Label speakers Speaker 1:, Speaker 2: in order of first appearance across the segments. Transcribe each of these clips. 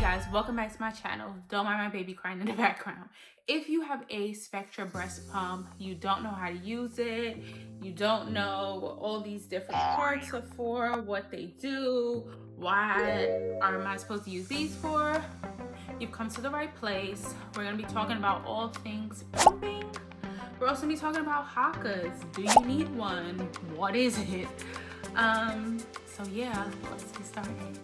Speaker 1: guys, welcome back to my channel. Don't mind my baby crying in the background. If you have a Spectra breast pump, you don't know how to use it, you don't know what all these different parts are for, what they do, why am I supposed to use these for, you've come to the right place. We're going to be talking about all things pumping. We're also going to be talking about Haakaas. Do you need one? What is it? So yeah, let's get started.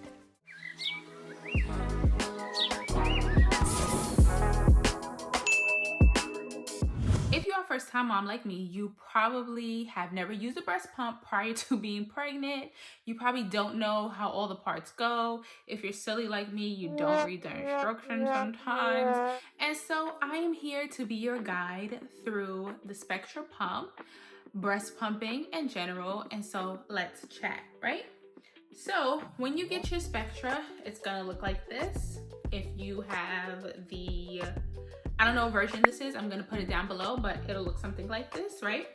Speaker 1: If you're a first-time mom like me, you probably have never used a breast pump prior to being pregnant. You probably don't know how all the parts go. If you're silly like me, you don't read the instructions sometimes. And so I am here to be your guide through the Spectra pump, breast pumping in general. And so let's chat, right? So when you get your Spectra, it's gonna look like this. If you have the, I don't know what version this is, I'm gonna put it down below, but it'll look something like this, right?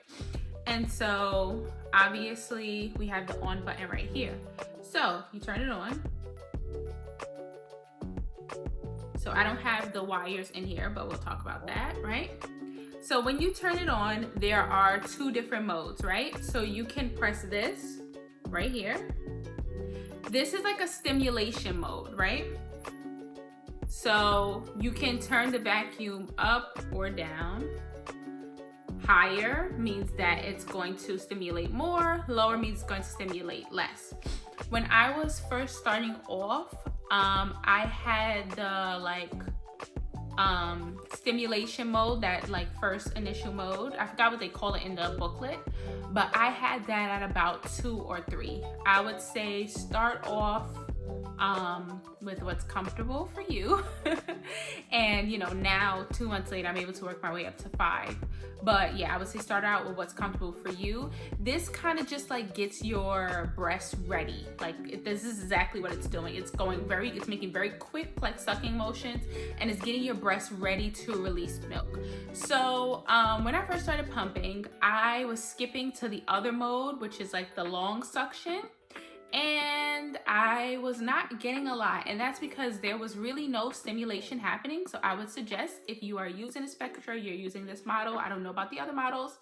Speaker 1: And so obviously we have the on button right here. So you turn it on. So I don't have the wires in here, but we'll talk about that, right? So when you turn it on, there are two different modes, right? So you can press this right here. This is like a stimulation mode, right? So you can turn the vacuum up or down. Higher means that it's going to stimulate more, lower means it's going to stimulate less. When I was first starting off, I had the stimulation mode, that first initial mode. I forgot what they call it in the booklet, but I had that at about 2 or 3. I would say start off with what's comfortable for you. And you know, now 2 months later, I'm able to work my way up to 5. But yeah, I would say start out with what's comfortable for you. This kind of just gets your breast ready. This is exactly what it's doing. It's making very quick sucking motions, and it's getting your breast ready to release milk. So when I first started pumping, I was skipping to the other mode, which is the long suction. And I was not getting a lot, and that's because there was really no stimulation happening. So I would suggest, if you are using a Spectra, you're using this model, I don't know about the other models,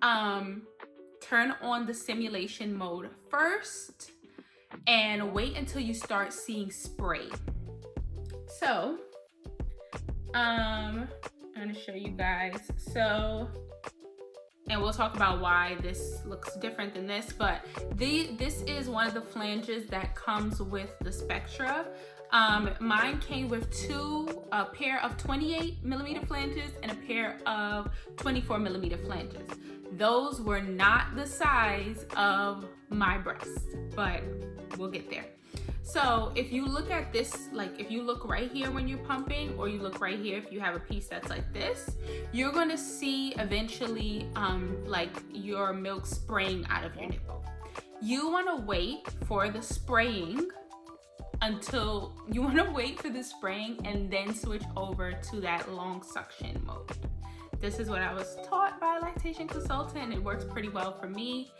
Speaker 1: turn on the stimulation mode first and wait until you start seeing spray. So I'm gonna show you guys. And we'll talk about why this looks different than this, but this is one of the flanges that comes with the Spectra. Mine came with a pair of 28mm flanges and a pair of 24mm flanges. Those were not the size of my breast, but we'll get there. So if you look at this, if you look right here when you're pumping, or you look right here if you have a piece that's like this, you're gonna see eventually your milk spraying out of your nipple. You wanna wait for the spraying and then switch over to that long suction mode. This is what I was taught by a lactation consultant, and it works pretty well for me.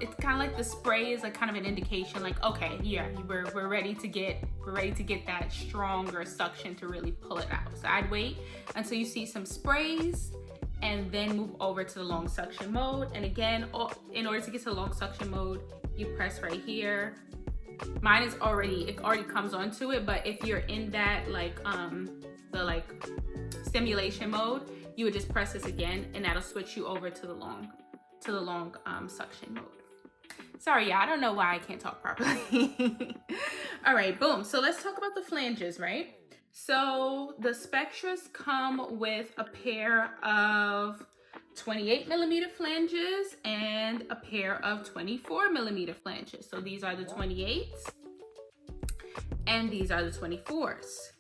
Speaker 1: It's kind of like the spray is kind of an indication, okay, yeah, we're ready to get that stronger suction to really pull it out. So I'd wait until you see some sprays and then move over to the long suction mode. And again, in order to get to the long suction mode, you press right here. Mine is already comes onto it, but if you're in that the stimulation mode, you would just press this again, and that'll switch you over to the long suction mode. Sorry, yeah, I don't know why I can't talk properly. All right, boom. So let's talk about the flanges, right? So the Spectras come with a pair of 28mm flanges and a pair of 24mm flanges. So these are the 28s and these are the 24s.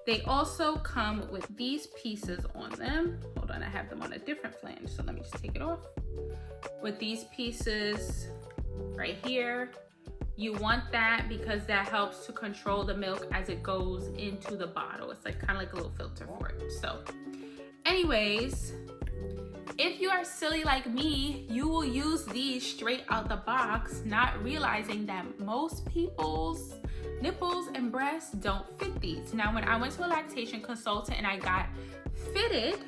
Speaker 1: They also come with these pieces on them. Hold on, I have them on a different flange, so let me just take it off. With these pieces right here, you want that because that helps to control the milk as it goes into the bottle. It's kind of like a little filter for it. So, Anyways, if you are silly like me, you will use these straight out the box, not realizing that most people's nipples and breasts don't fit these. Now, when I went to a lactation consultant and I got fitted,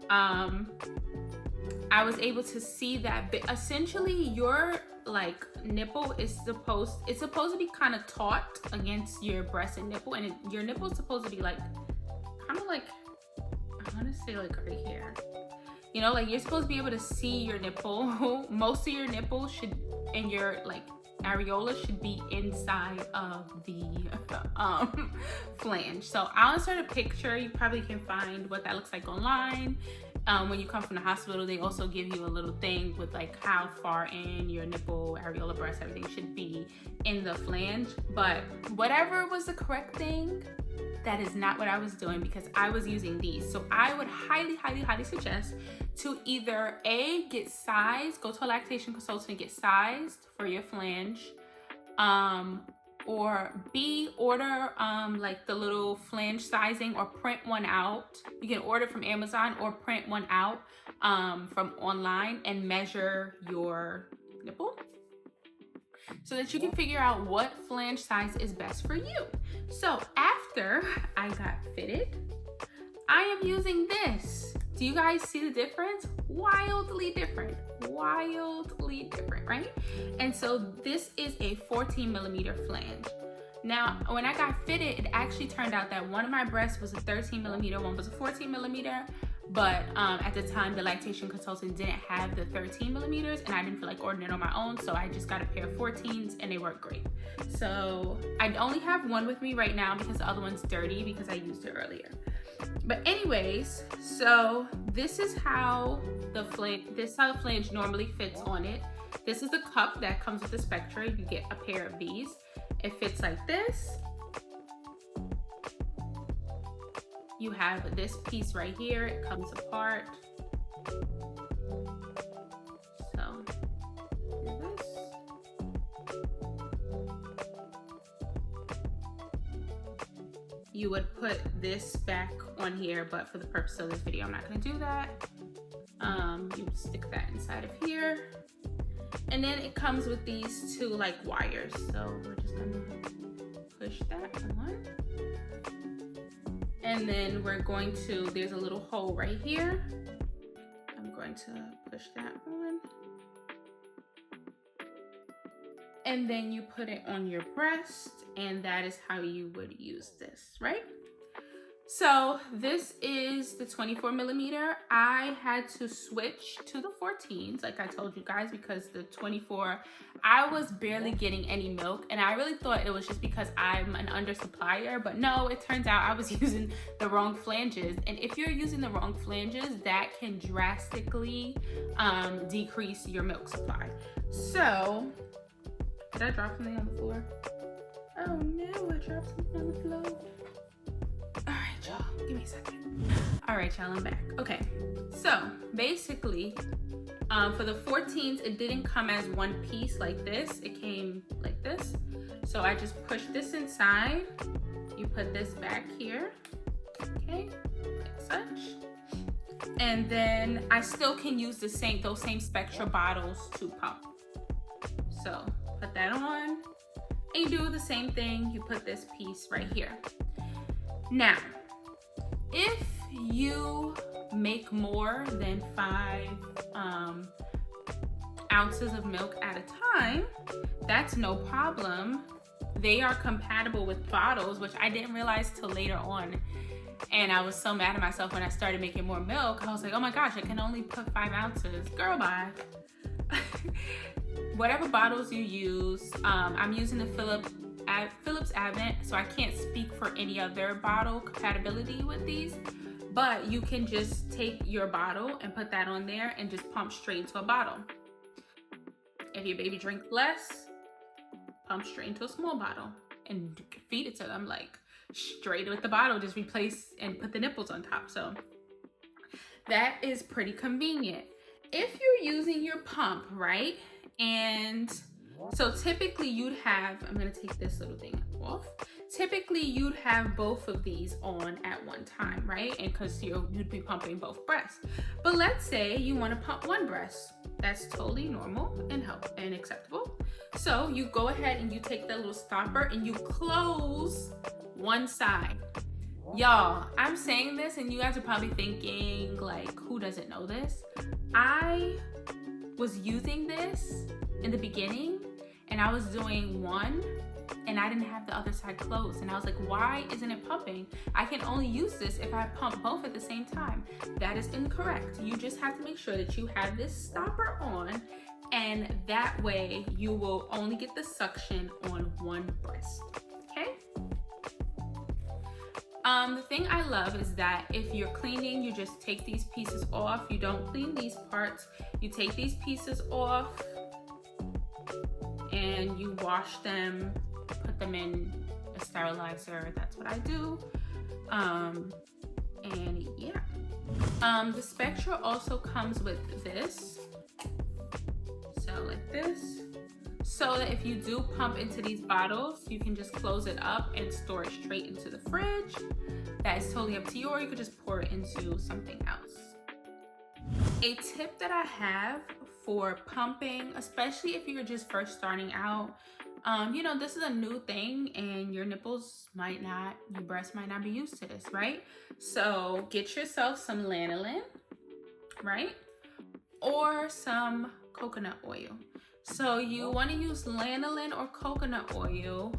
Speaker 1: I was able to see that essentially your like nipple is supposed to be kind of taut against your breast and nipple, and your nipple is supposed to be like kind of like, I want to say like right here. You know, like you're supposed to be able to see your nipple. Most of your nipples should, and your like areola should be inside of the flange. So I'll insert a picture. You probably can find what that looks like online. When you come from the hospital, they also give you a little thing with like how far in your nipple, areola, breast, everything should be in the flange. But whatever was the correct thing, that is not what I was doing, because I was using these. So I would highly, highly, highly suggest to either A, get sized, go to a lactation consultant and get sized for your flange, or B, order like the little flange sizing or print one out. You can order from Amazon or print one out from online and measure your nipple so that you can figure out what flange size is best for you. So after I got fitted, I am using this. Do you guys see the difference? Wildly different, right? And so this is a 14 millimeter flange. Now, when I got fitted, it actually turned out that one of my breasts was a 13 millimeter, one was a 14 millimeter. But at the time, the lactation consultant didn't have the 13 millimeters, and I didn't feel like ordering it on my own, so I just got a pair of 14s and they work great. So I only have one with me right now because the other one's dirty because I used it earlier. But anyways, so this is how the flange normally fits on it. This is the cup that comes with the Spectra. You get a pair of these. It fits like this. You have this piece right here. It comes apart. So, here's this. You would put this back on here, but for the purpose of this video, I'm not gonna do that. You stick that inside of here. And then it comes with these two like wires. So we're just gonna push that on. And then we're going to, there's a little hole right here. I'm going to push that on. And then you put it on your breast, and that is how you would use this, right? So this is the 24 millimeter. I had to switch to the 14s, like I told you guys, because the 24, I was barely getting any milk, and I really thought it was just because I'm an undersupplier, but no, it turns out I was using the wrong flanges. And if you're using the wrong flanges, that can drastically decrease your milk supply. So, did I drop something on the floor? Oh no, I dropped something on the floor. All right, y'all, give me a second. All right, y'all, I'm back. Okay, so basically, for the 14s, it didn't come as one piece like this. It came like this. So I just pushed this inside. You put this back here, okay, like such. And then I still can use those same Spectra bottles to pump. So put that on, and you do the same thing. You put this piece right here. Now, if you make more than 5 ounces of milk at a time, that's no problem. They are compatible with bottles, which I didn't realize till later on. And I was so mad at myself when I started making more milk. I was like, oh my gosh, I can only put 5 ounces. Girl, bye. Whatever bottles you use, I'm using the Philips Advent, so I can't speak for any other bottle compatibility with these, but you can just take your bottle and put that on there and just pump straight into a bottle. If your baby drinks less, pump straight into a small bottle and feed it to them like straight with the bottle. Just replace and put the nipples on top. So that is pretty convenient. If you're using your pump, right? And so typically you'd have, I'm gonna take this little thing off. typically you'd have both of these on at one time, right? And because you'd be pumping both breasts. But let's say you want to pump one breast. That's totally normal and acceptable. So you go ahead and you take that little stopper and you close one side. Y'all, I'm saying this and you guys are probably thinking, like, who doesn't know this? I was using this in the beginning and I was doing one and I didn't have the other side closed. And I was like, why isn't it pumping? I can only use this if I pump both at the same time. That is incorrect. You just have to make sure that you have this stopper on, and that way you will only get the suction on one breast, okay? The thing I love is that if you're cleaning, you just take these pieces off. You don't clean these parts. You take these pieces off and you wash them, put them in a sterilizer. That's what I do. And yeah. The Spectra also comes with this. So like this. So that if you do pump into these bottles, you can just close it up and store it straight into the fridge. That is totally up to you, or you could just pour it into something else. A tip that I have for pumping, especially if you're just first starting out, you know, this is a new thing and your nipples might not, your breast might not be used to this, right? So get yourself some lanolin, right? Or some coconut oil. So you want to use lanolin or coconut oil.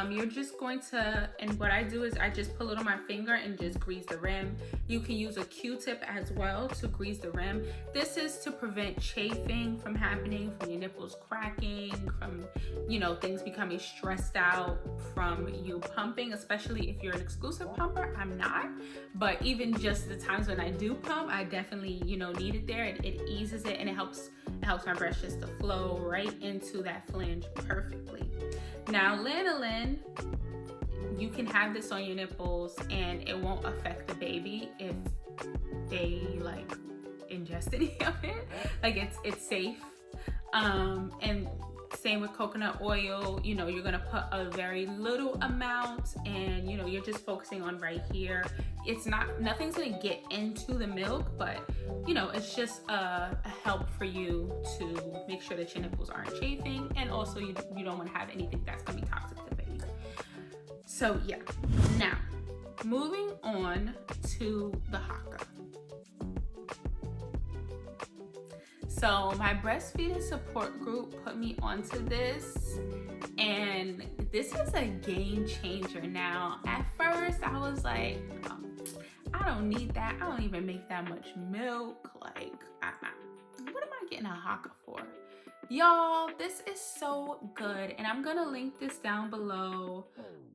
Speaker 1: You're just going to, and what I do is I just pull it on my finger and just grease the rim. You can use a Q-tip as well to grease the rim. This is to prevent chafing from happening, from your nipples cracking, from, you know, things becoming stressed out from you pumping, especially if you're an exclusive pumper. I'm not, but even just the times when I do pump, I definitely, you know, need it there. It eases it and it helps my breast just to flow right into that flange perfectly. Now, lanolin, you can have this on your nipples and it won't affect the baby if they like ingest any of it. Like it's safe. And same with coconut oil, you know, you're gonna put a very little amount and, you know, you're just focusing on right here. It's not, nothing's gonna get into the milk, but, you know, it's just a help for you to make sure that your nipples aren't chafing, and also you don't wanna have anything that's gonna be toxic to the baby. So yeah, now, moving on to the Haakaa. So my breastfeeding support group put me onto this, and this is a game changer. Now, at first I was like, oh, I don't need that. I don't even make that much milk. Like, what am I getting a Haakaa for? Y'all, this is so good, and I'm gonna link this down below.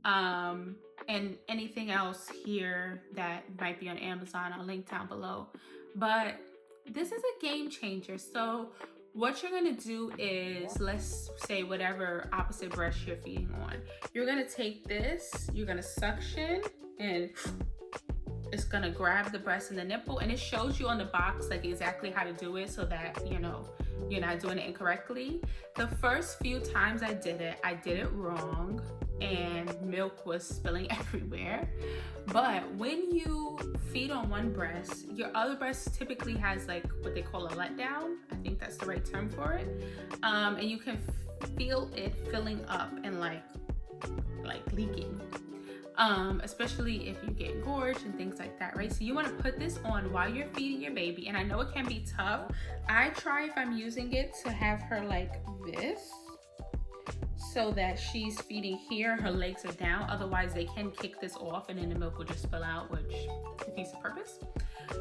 Speaker 1: And anything else here that might be on Amazon, I'll link down below. But this is a game changer. So what you're gonna do is, let's say whatever opposite breast you're feeding on, you're gonna take this, you're gonna suction, and it's gonna grab the breast and the nipple, and it shows you on the box like exactly how to do it so that, you know, you're not doing it incorrectly. The first few times I did it wrong and milk was spilling everywhere. But when you feed on one breast, your other breast typically has like what they call a letdown. I think that's the right term for it. And you can feel it filling up and like leaking. Especially if you get gorged and things like that, right? So you want to put this on while you're feeding your baby. And I know it can be tough. I try, if I'm using it, to have her like this, so that she's feeding here, her legs are down. Otherwise they can kick this off and then the milk will just spill out, which defeats the purpose.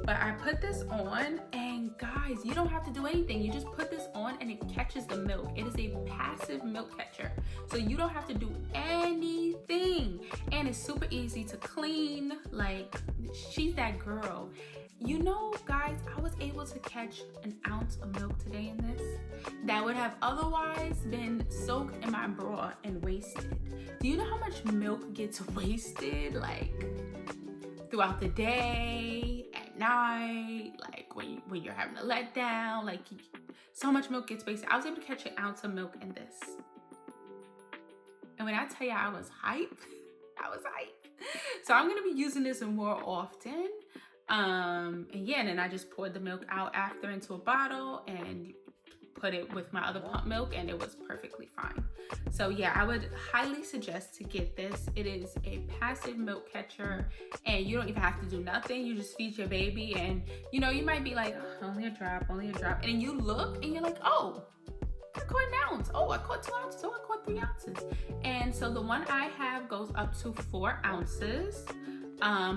Speaker 1: But I put this on, and guys, you don't have to do anything. You just put this on and it catches the milk. It is a passive milk catcher. So you don't have to do anything. And it's super easy to clean. Like, she's that girl. You know, guys, I was able to catch an ounce of milk today in this that would have otherwise been soaked in my bra and wasted. Do you know how much milk gets wasted, like, throughout the day, at night, like when you're having a letdown? Like, so much milk gets wasted. I was able to catch an ounce of milk in this. And when I tell you I was hyped, I was hyped. So I'm gonna be using this more often. And yeah, and then I just poured the milk out after into a bottle and put it with my other pump milk, and it was perfectly fine. So yeah, I would highly suggest to get this. It is a passive milk catcher, and you don't even have to do nothing. You just feed your baby, and you know, you might be like, oh, only a drop, and then you look and you're like, oh, I caught an ounce. Oh, I caught 2 ounces. Oh, I caught 3 ounces. And so the one I have goes up to 4 ounces.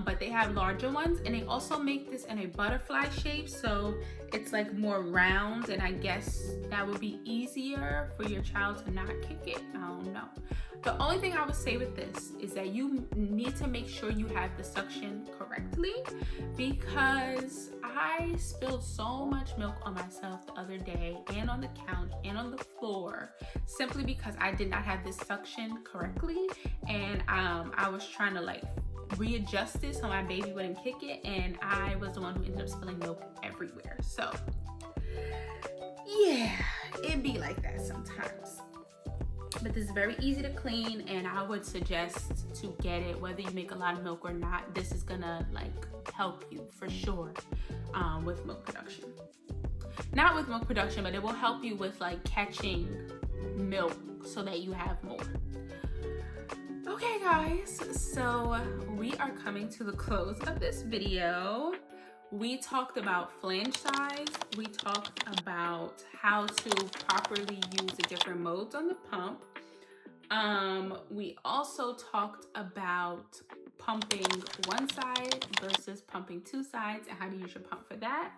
Speaker 1: But they have larger ones, and they also make this in a butterfly shape, so it's like more round, and I guess that would be easier for your child to not kick it. I don't know. The only thing I would say with this is that you need to make sure you have the suction correctly, because I spilled so much milk on myself the other day, and on the couch and on the floor, simply because I did not have this suction correctly, and I was trying to like readjust it so my baby wouldn't kick it, and I was the one who ended up spilling milk everywhere. So yeah, it be like that sometimes. But this is very easy to clean, and I would suggest to get it whether you make a lot of milk or not. This is gonna like help you for sure with milk production. Not with milk production, but it will help you with like catching milk so that you have more. Okay guys, so we are coming to the close of this video. We talked about flange size. We talked about how to properly use the different modes on the pump. We also talked about pumping one side versus pumping 2 sides and how to use your pump for that.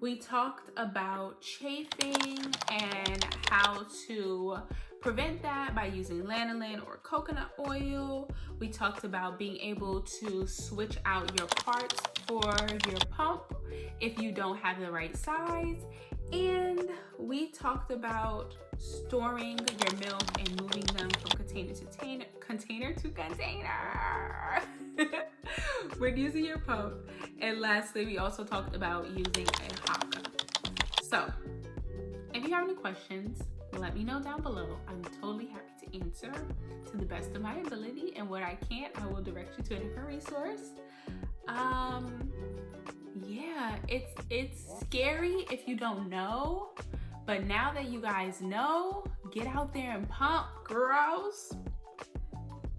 Speaker 1: We talked about chafing and how to prevent that by using lanolin or coconut oil. We talked about being able to switch out your parts for your pump if you don't have the right size. And we talked about storing your milk and moving them from container to container when using your pump. And lastly, we also talked about using a Haakaa. So if you have any questions, let me know down below. I'm totally happy to answer to the best of my ability, and what I can't, I will direct you to a different resource. Yeah, it's scary if you don't know, but now that you guys know, get out there and pump, girls.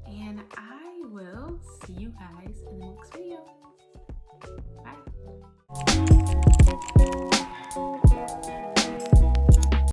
Speaker 1: And I will see you guys in the next video. Bye.